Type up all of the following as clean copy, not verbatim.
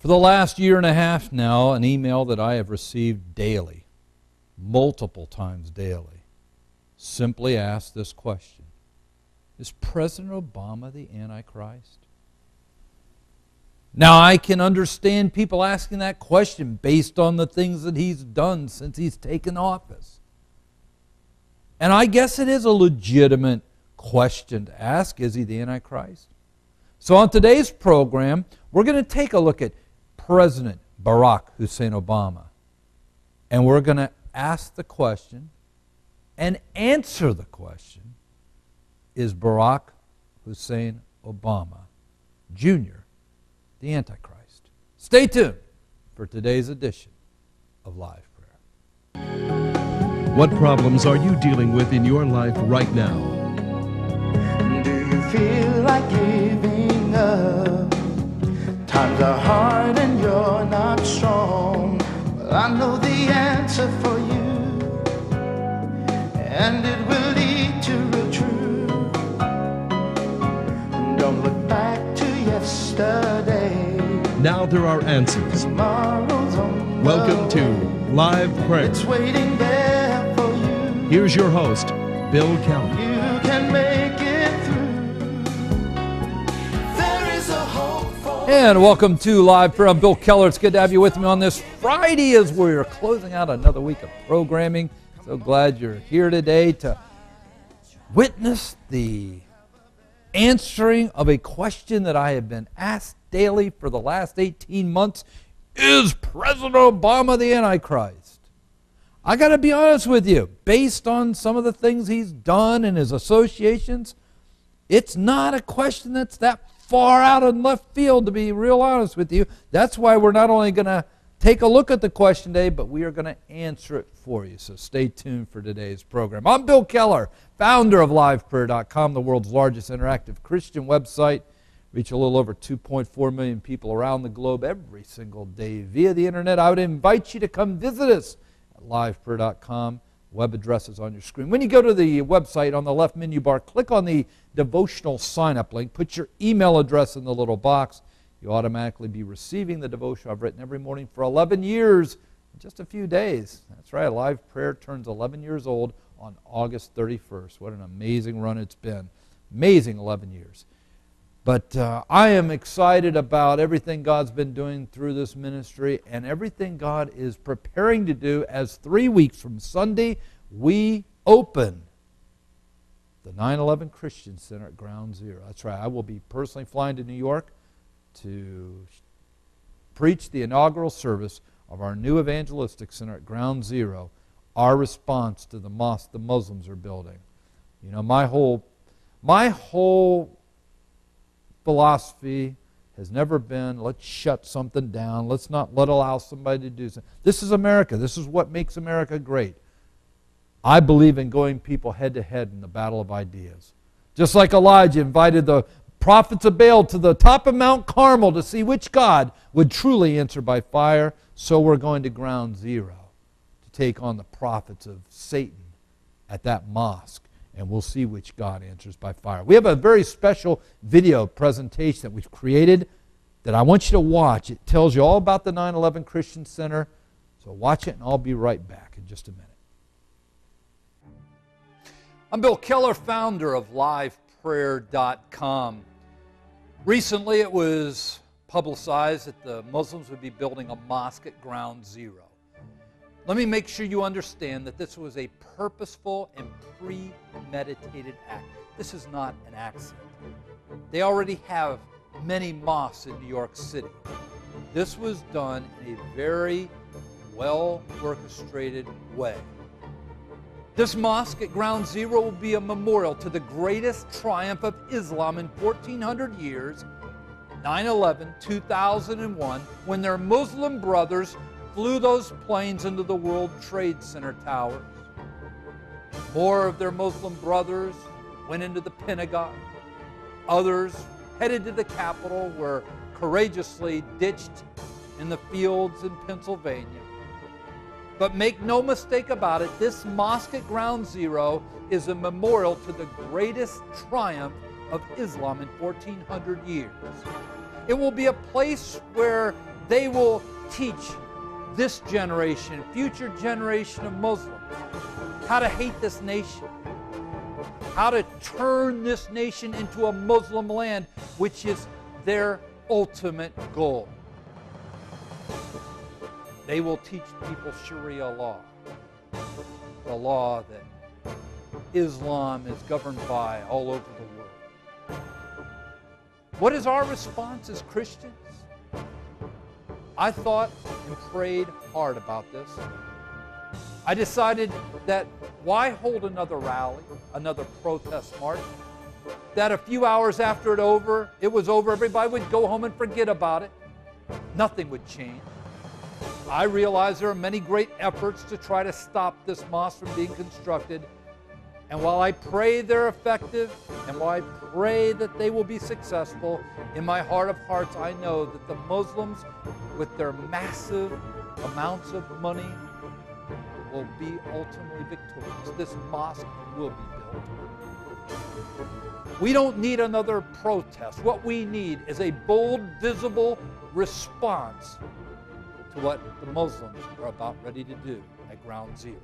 For the last year and a half now, an email that I have received daily, multiple times daily, simply asks this question: is President Obama the Antichrist? Now, I can understand people asking that question based on the things that he's done since he's taken office. And I guess it is a legitimate question to ask, is he the Antichrist? So on today's program, we're going to take a look at President Barack Hussein Obama. And we're going to ask the question and answer the question: is Barack Hussein Obama Jr. the Antichrist? Stay tuned for today's edition of Live Prayer. What problems are you dealing with in your life right now? Do you feel like giving up? Times are hard and you're not strong. Well, I know the answer for you, and it will lead to real truth. Don't look back to yesterday. Now there are answers. Tomorrow's on the Welcome to way. Live Prayer. It's waiting there for you. Here's your host, Bill Keller. You can make it through. There is a hope for And welcome to Live Prayer. I'm Bill Keller. It's good to have you with me on this Friday as we're closing out another week of programming. So glad you're here today to witness the answering of a question that I have been asked daily for the last 18 months. Is President Obama the Antichrist? I got to be honest with you, based on some of the things he's done and his associations, it's not a question that's that far out in left field, to be real honest with you. That's why we're not only going to take a look at the question today, but we are going to answer it for you. So stay tuned for today's program. I'm Bill Keller, founder of LivePrayer.com, the world's largest interactive Christian website. Reach a little over 2.4 million people around the globe every single day via the internet. I would invite you to come visit us at LivePrayer.com. Web address is on your screen. When you go to the website, on the left menu bar, click on the devotional sign-up link. Put your email address in the little box. You'll automatically be receiving the devotion I've written every morning for 11 years in just a few days. That's right, Live Prayer turns 11 years old on August 31st. What an amazing run it's been. Amazing 11 years. But I am excited about everything God's been doing through this ministry and everything God is preparing to do as 3 weeks from Sunday we open the 9/11 Christian Center at Ground Zero. That's right, I will be personally flying to New York to preach the inaugural service of our new evangelistic center at Ground Zero, our response to the mosque the Muslims are building. You know, my whole philosophy has never been, let's shut something down, let's not allow somebody to do something. This is America. This is what makes America great. I believe in going people head to head in the battle of ideas. Just like Elijah invited the prophets of Baal to the top of Mount Carmel to see which God would truly answer by fire, so we're going to Ground Zero to take on the prophets of Satan at that mosque. And we'll see which God answers by fire. We have a very special video presentation that we've created that I want you to watch. It tells you all about the 9/11 Christian Center. So watch it, and I'll be right back in just a minute. I'm Bill Keller, founder of LivePrayer.com. Recently, it was publicized that the Muslims would be building a mosque at Ground Zero. Let me make sure you understand that this was a purposeful and premeditated act. This is not an accident. They already have many mosques in New York City. This was done in a very well-orchestrated way. This mosque at Ground Zero will be a memorial to the greatest triumph of Islam in 1,400 years, 9/11, 2001, when their Muslim brothers flew those planes into the World Trade Center towers. More of their Muslim brothers went into the Pentagon. Others headed to the Capitol, were courageously ditched in the fields in Pennsylvania. But make no mistake about it, this mosque at Ground Zero is a memorial to the greatest triumph of Islam in 1,400 years. It will be a place where they will teach this generation, future generation of Muslims, how to hate this nation, how to turn this nation into a Muslim land, which is their ultimate goal. They will teach people Sharia law, the law that Islam is governed by all over the world. What is our response as Christians? I thought and prayed hard about this. I decided that why hold another rally, another protest march, that a few hours after it was over, everybody would go home and forget about it. Nothing would change. I realize there are many great efforts to try to stop this mosque from being constructed. And while I pray they're effective, and while I pray that they will be successful, in my heart of hearts, I know that the Muslims, with their massive amounts of money, will be ultimately victorious. This mosque will be built. We don't need another protest. What we need is a bold, visible response to what the Muslims are about ready to do at Ground Zero.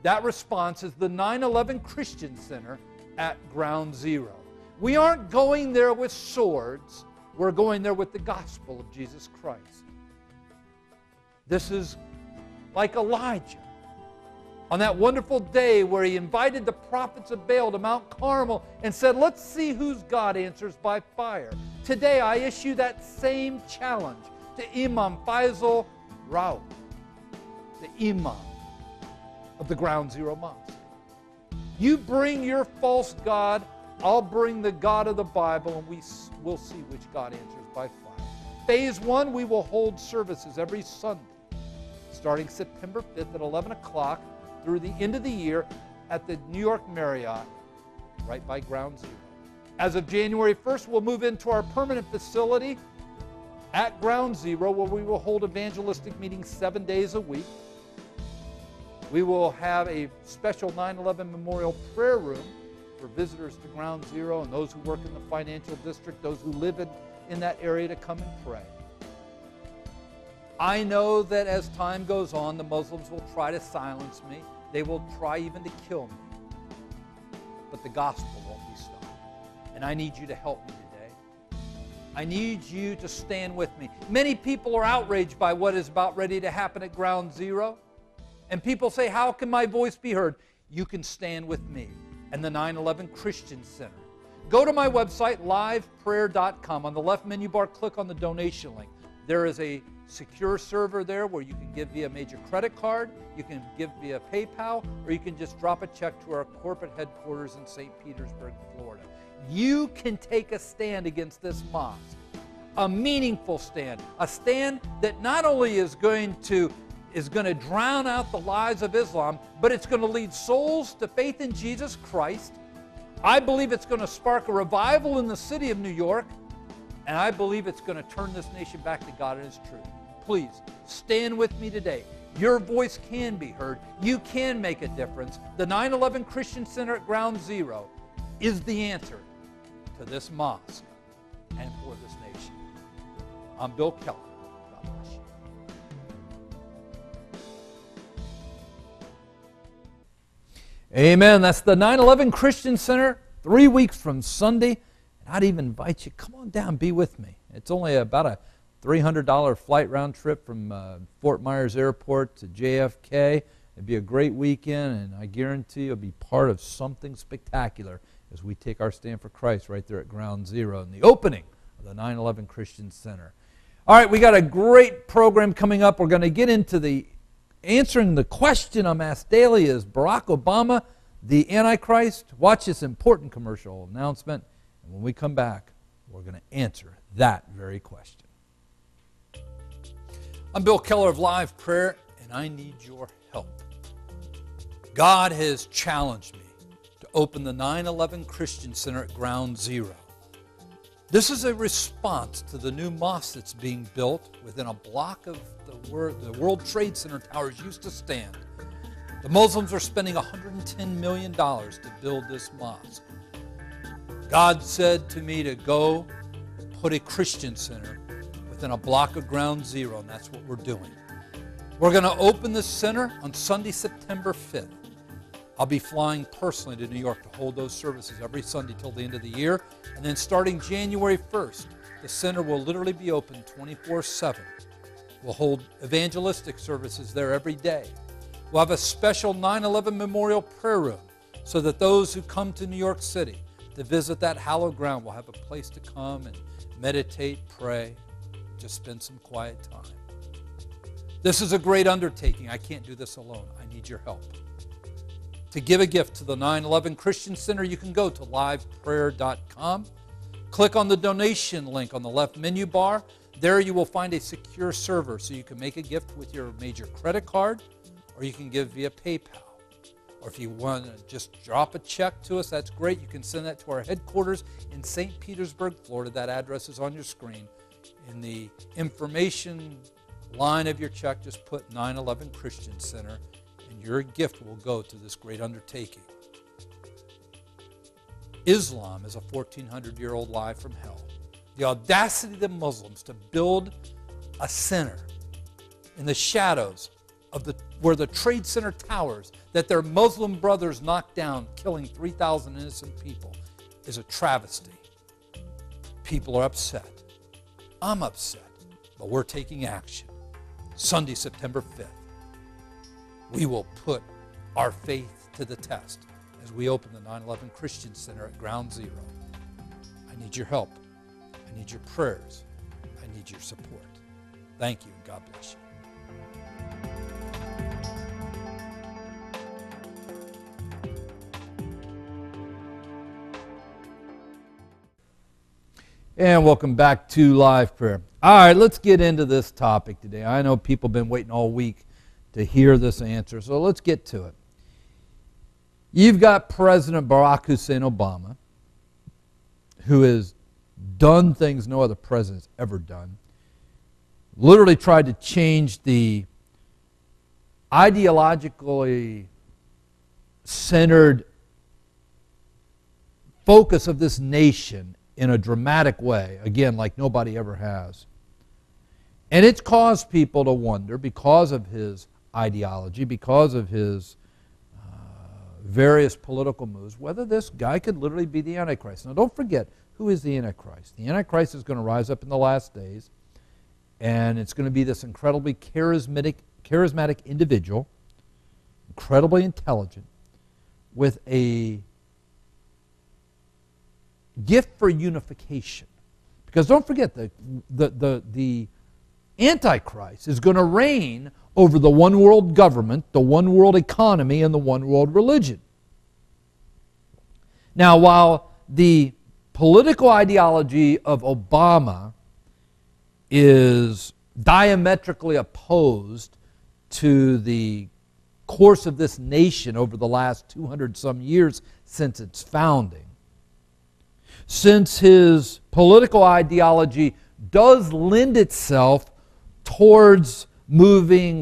That response is the 9/11 Christian Center at Ground Zero. We aren't going there with swords. We're going there with the gospel of Jesus Christ. This is like Elijah on that wonderful day where he invited the prophets of Baal to Mount Carmel and said, let's see whose God answers by fire. Today I issue that same challenge to Imam Faisal Raouf, the Imam of the Ground Zero Mosque. You bring your false God, I'll bring the God of the Bible, and we'll see which God answers by fire. Phase 1, we will hold services every Sunday, starting September 5th at 11 o'clock through the end of the year at the New York Marriott, right by Ground Zero. As of January 1st, we'll move into our permanent facility at Ground Zero, where we will hold evangelistic meetings 7 days a week. We will have a special 9/11 memorial prayer room for visitors to Ground Zero and those who work in the financial district, those who live in that area, to come and pray. I know that as time goes on, the Muslims will try to silence me. They will try even to kill me. But the gospel won't be stopped. And I need you to help me today. I need you to stand with me. Many people are outraged by what is about ready to happen at Ground Zero. And people say, how can my voice be heard? You can stand with me and the 9/11 Christian Center. Go to my website, LivePrayer.com. On the left menu bar, click on the donation link. There is a secure server there where you can give via major credit card, you can give via PayPal, or you can just drop a check to our corporate headquarters in St. Petersburg, Florida. You can take a stand against this mosque, a meaningful stand, a stand that not only is going to drown out the lies of Islam, but it's going to lead souls to faith in Jesus Christ. I believe it's going to spark a revival in the city of New York, and I believe it's going to turn this nation back to God and His truth. Please, stand with me today. Your voice can be heard. You can make a difference. The 9/11 Christian Center at Ground Zero is the answer to this mosque and for this nation. I'm Bill Keller. God bless you. Amen. That's the 9/11 Christian Center, 3 weeks from Sunday. And I'd even invite you, come on down, be with me. It's only about a $300 flight round trip from Fort Myers Airport to JFK. It'd be a great weekend, and I guarantee you'll be part of something spectacular as we take our stand for Christ right there at Ground Zero in the opening of the 9/11 Christian Center. All right, we got a great program coming up. We're going to get into answering the question I'm asked daily, is Barack Obama the Antichrist? Watch this important commercial announcement, and when we come back, we're going to answer that very question. I'm Bill Keller of LivePrayer, and I need your help. God has challenged me to open the 9/11 Christian Center at Ground Zero. This is a response to the new mosque that's being built within a block of where the World Trade Center towers used to stand. The Muslims are spending $110 million to build this mosque. God said to me to go put a Christian center within a block of Ground Zero, and that's what we're doing. We're going to open this center on Sunday, September 5th. I'll be flying personally to New York to hold those services every Sunday till the end of the year. And then starting January 1st, the center will literally be open 24/7. We'll hold evangelistic services there every day. We'll have a special 9/11 memorial prayer room so that those who come to New York City to visit that hallowed ground will have a place to come and meditate, pray, just spend some quiet time. This is a great undertaking. I can't do this alone. I need your help. To give a gift to the 9/11 Christian Center, you can go to LivePrayer.com. Click on the donation link on the left menu bar. There you will find a secure server so you can make a gift with your major credit card, or you can give via PayPal. Or if you want to just drop a check to us, that's great. You can send that to our headquarters in St. Petersburg, Florida. That address is on your screen. In the information line of your check, just put 9/11 Christian Center, and your gift will go to this great undertaking. Islam is a 1,400-year-old lie from hell. The audacity of the Muslims to build a center in the shadows of where the Trade Center towers that their Muslim brothers knocked down, killing 3,000 innocent people, is a travesty. People are upset. I'm upset, but we're taking action. Sunday, September 5th, we will put our faith to the test as we open the 9/11 Christian Center at Ground Zero. I need your help. I need your prayers. I need your support. Thank you, and God bless you. And welcome back to Live Prayer. All right, let's get into this topic today. I know people have been waiting all week to hear this answer, so let's get to it. You've got President Barack Hussein Obama, who has done things no other president's ever done, literally tried to change the ideologically centered focus of this nation in a dramatic way, again, like nobody ever has. And it's caused people to wonder, because of his ideology, because of his various political moves, whether this guy could literally be the Antichrist. Now, don't forget, who is the Antichrist? The Antichrist is going to rise up in the last days, and it's going to be this incredibly charismatic individual, incredibly intelligent, with a gift for unification. Because don't forget, the Antichrist is going to reign over the one world government, the one world economy, and the one world religion. Now, while the political ideology of Obama is diametrically opposed to the course of this nation over the last 200-some years since its founding, since his political ideology does lend itself towards moving